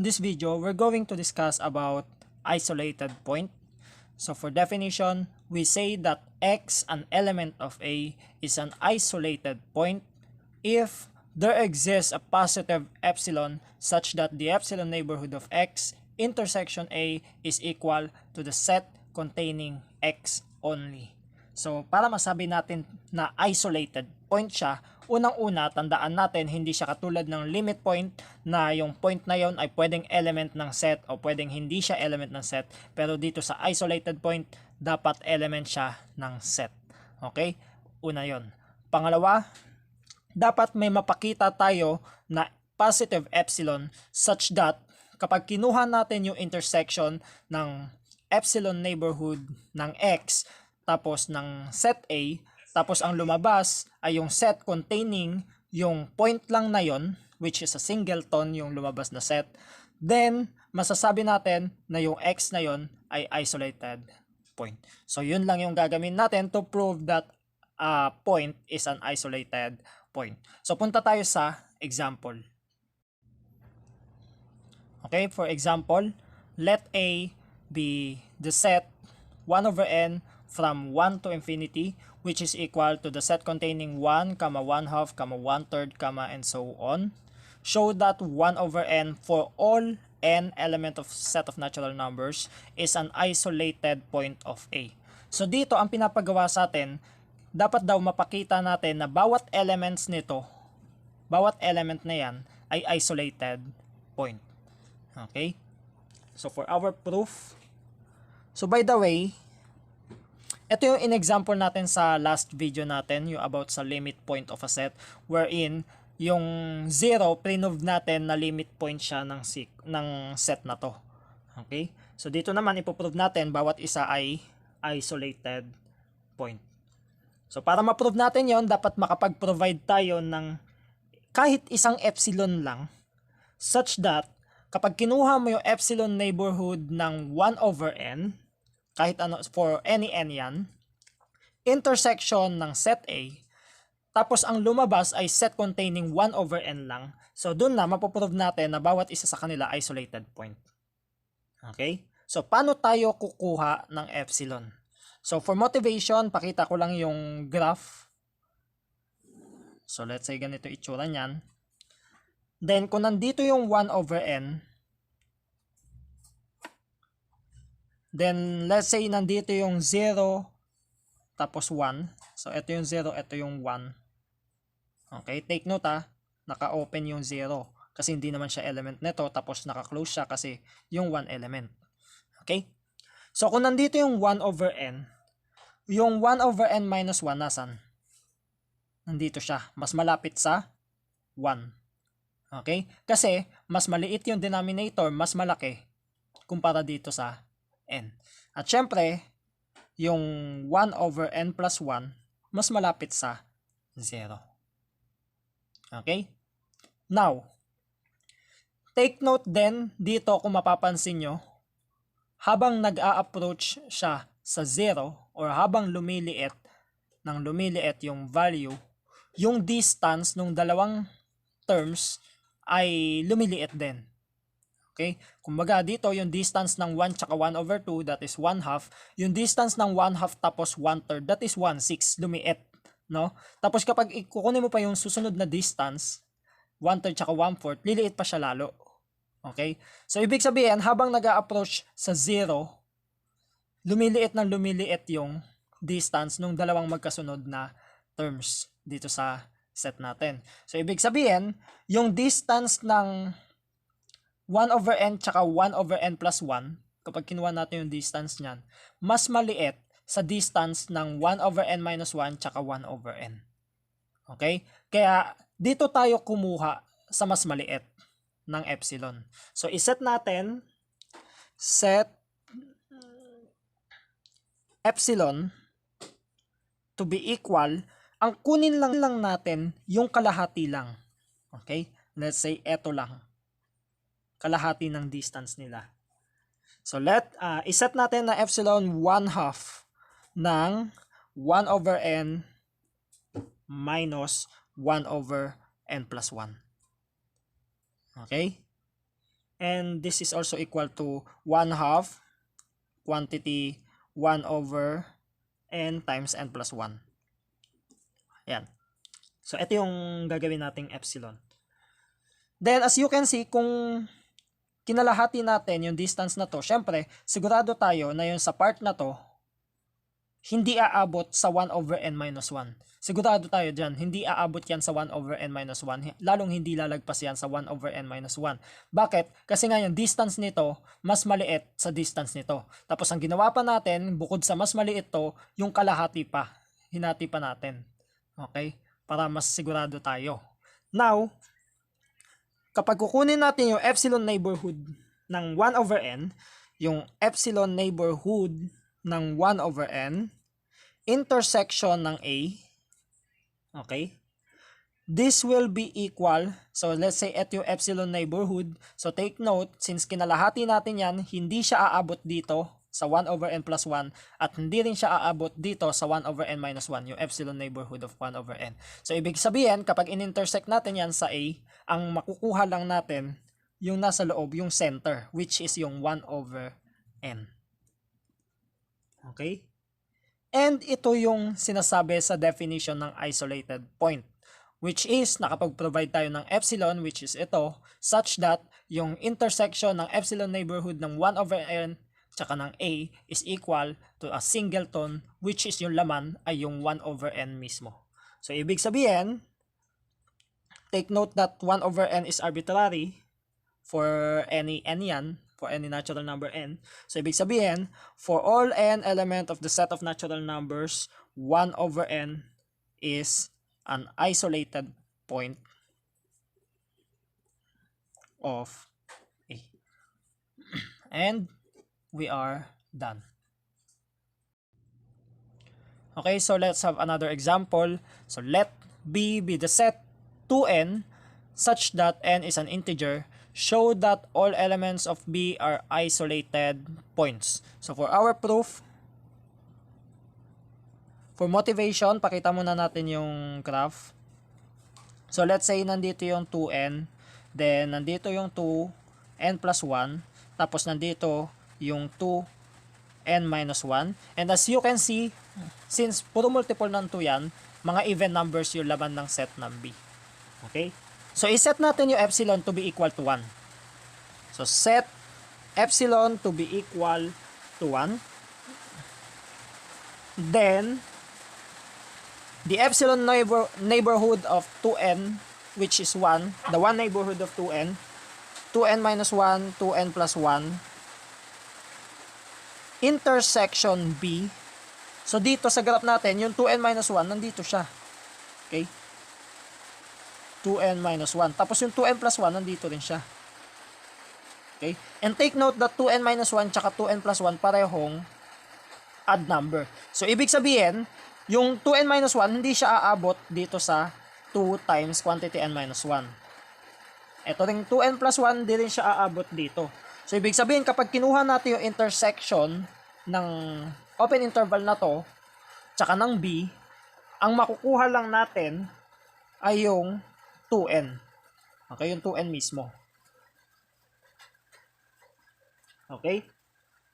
In this video, we're going to discuss about isolated point. So for definition, we say that X, an element of A, is an isolated point if there exists a positive epsilon such that the epsilon neighborhood of X intersection A is equal to the set containing X only. So para masabi natin na isolated point siya, unang-una tandaan natin hindi siya katulad ng limit point na yung point na yon ay pwedeng element ng set o pwedeng hindi siya element ng set, pero dito sa isolated point dapat element siya ng set. Okay? Una yon. Pangalawa, dapat may mapakita tayo na positive epsilon such that kapag kinuha natin yung intersection ng epsilon neighborhood ng X tapos ng set A, tapos ang lumabas ay yung set containing yung point lang na yon, which is a singleton yung lumabas na set, then masasabi natin na yung X na yon ay isolated point. So yun lang yung gagawin natin to prove that a point is an isolated point. So punta tayo sa example. Okay, for example, let A be the set 1 over n from 1 to infinity, which is equal to the set containing 1, 1 half, 1 third, and so on. Show that 1 over n for all n element of set of natural numbers is an isolated point of A. So dito ang pinapagawa sa atin, dapat daw mapakita natin na bawat elements nito, bawat element na yan ay isolated point. Okay? So for our proof, so by the way, ito yung in-example natin sa last video natin, yung about sa limit point of a set, wherein yung 0, prove natin na limit point siya ng set na to. Okay? So dito naman ipoprove natin bawat isa ay isolated point. So para ma-prove natin yon, dapat makapag-provide tayo ng kahit isang epsilon lang, such that kapag kinuha mo yung epsilon neighborhood ng 1 over n, kahit ano, for any n yan, intersection ng set A, tapos ang lumabas ay set containing 1 over n lang, so dun na mapoprove natin na bawat isa sa kanila isolated point. Okay? So paano tayo kukuha ng epsilon? So for motivation, pakita ko lang yung graph. So let's say ganito itsura niyan. Then kung nandito yung 1 over n, then let's say nandito yung 0 tapos 1. So ito yung 0, ito yung 1. Okay, take note naka-open yung 0 kasi hindi naman siya element nito, tapos naka-close siya kasi yung 1 element. Okay? So kung nandito yung 1 over n, yung 1 over n minus 1 nasan? Nandito siya, mas malapit sa 1. Okay? Kasi mas maliit yung denominator, mas malaki kumpara dito sa n. At syempre, yung 1 over n plus 1, mas malapit sa 0. Okay? Now, take note din dito kung mapapansin nyo, habang nag-a-approach siya sa 0 or habang lumiliit yung value, yung distance ng dalawang terms ay lumiliit din. Okay? Kumbaga dito yung distance ng 1 tsaka 1 over 2, that is 1 half. Yung distance ng 1 half tapos 1 third, that is 1/6, lumiit. No? Tapos kapag ikukunin mo pa yung susunod na distance, 1 third tsaka 1/4, liliit pa siya lalo. Okay? So ibig sabihin, habang nag-a-approach sa 0, lumiliit ng lumiliit yung distance ng dalawang magkasunod na terms dito sa set natin. So ibig sabihin, yung distance ng 1 over n tsaka 1 over n plus 1, kapag kinuha natin yung distance niyan, mas maliit sa distance ng 1 over n minus 1 tsaka 1 over n. Okay? Kaya dito tayo kumuha sa mas maliit ng epsilon. So iset natin, set epsilon to be equal, ang kunin lang natin yung kalahati lang. Okay? Let's say eto lang. Kalahati ng distance nila. So iset natin na epsilon 1 half ng 1 over n minus 1 over n plus 1. Okay? And this is also equal to 1/2 quantity 1 over n times n plus 1. Ayan. So, ito yung gagawin nating epsilon. Then, as you can see, kung kinalahati natin yung distance na to, syempre, sigurado tayo na yung sa part na to, hindi aabot sa 1 over n minus 1. Sigurado tayo dyan, hindi aabot yan sa 1 over n minus 1. Lalong hindi lalagpas yan sa 1 over n minus 1. Bakit? Kasi nga yung distance nito, mas maliit sa distance nito. Tapos ang ginawa pa natin, bukod sa mas maliit to, yung kalahati pa. Hinati pa natin. Okay? Para mas sigurado tayo. Now, kapag kukunin natin yung epsilon neighborhood ng 1 over n, yung epsilon neighborhood ng 1 over n, intersection ng A, okay, this will be equal, so let's say ito yung epsilon neighborhood, so take note, since kinalahati natin yan, hindi siya aabot dito sa 1 over n plus 1 at hindi rin siya aabot dito sa 1 over n minus 1, yung epsilon neighborhood of 1 over n. So ibig sabihin, kapag in-intersect natin yan sa A, ang makukuha lang natin yung nasa loob, yung center, which is yung 1 over n. Okay? And ito yung sinasabi sa definition ng isolated point, which is nakapag-provide tayo ng epsilon, which is ito, such that yung intersection ng epsilon neighborhood ng 1 over n tsaka ng A is equal to a singleton, which is yung laman ay yung 1 over n mismo. So, ibig sabihin, take note that 1 over n is arbitrary for any n yan, for any natural number n. So, ibig sabihin, for all n element of the set of natural numbers, 1 over n is an isolated point of A. And we are done. Okay, so let's have another example. So let B be the set 2n such that n is an integer. Show that all elements of B are isolated points. So for our proof, for motivation, pakita muna natin yung graph. So let's say nandito yung 2n, then nandito yung 2n plus 1, tapos nandito yung 2n minus 1. And as you can see, since puro multiple ng 2 yan, mga even numbers yung laman ng set ng B. Okay? So, iset natin yung epsilon to be equal to 1. So, set epsilon to be equal to 1. Then, the epsilon neighborhood of 2n, which is 1, the 1 neighborhood of 2n, 2n minus 1, 2n plus 1, intersection B. So dito sa graph natin, yung 2n minus 1, nandito siya. Okay? 2n minus 1. Tapos yung 2n plus 1, nandito rin siya. Okay? And take note that 2n minus 1 tsaka 2n plus 1 parehong odd number. So ibig sabihin, yung 2n minus 1, hindi siya aabot dito sa 2 times quantity n minus 1. Ito ring 2n plus 1, hindi rin siya aabot dito. So, ibig sabihin, kapag kinuha natin yung intersection ng open interval na to, tsaka ng B, ang makukuha lang natin ay yung 2n. Okay, yung 2n mismo. Okay?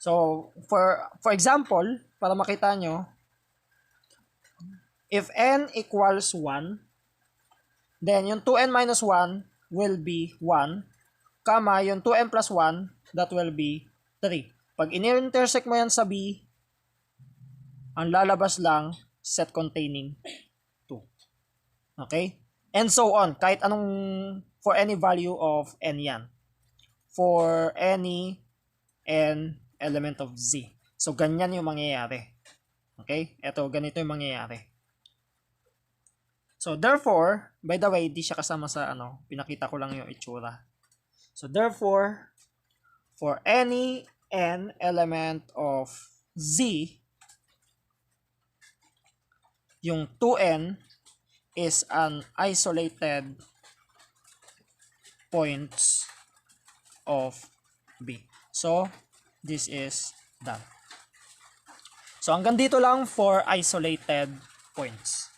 So, for example, para makita nyo, if n equals 1, then yung 2n minus 1 will be 1, kama yung 2n plus 1, that will be 3. Pag in-intersect mo yan sa B, ang lalabas lang, set containing 2. Okay? And so on. Kahit anong, for any value of n yan. For any n element of Z. So, ganyan yung mangyayari. Okay? Ito, ganito yung mangyayari. So, therefore, by the way, di siya kasama sa pinakita ko lang yung itsura. So, therefore, for any n element of Z, yung 2n is an isolated points of B. So, this is done. So, hanggang dito lang for isolated points.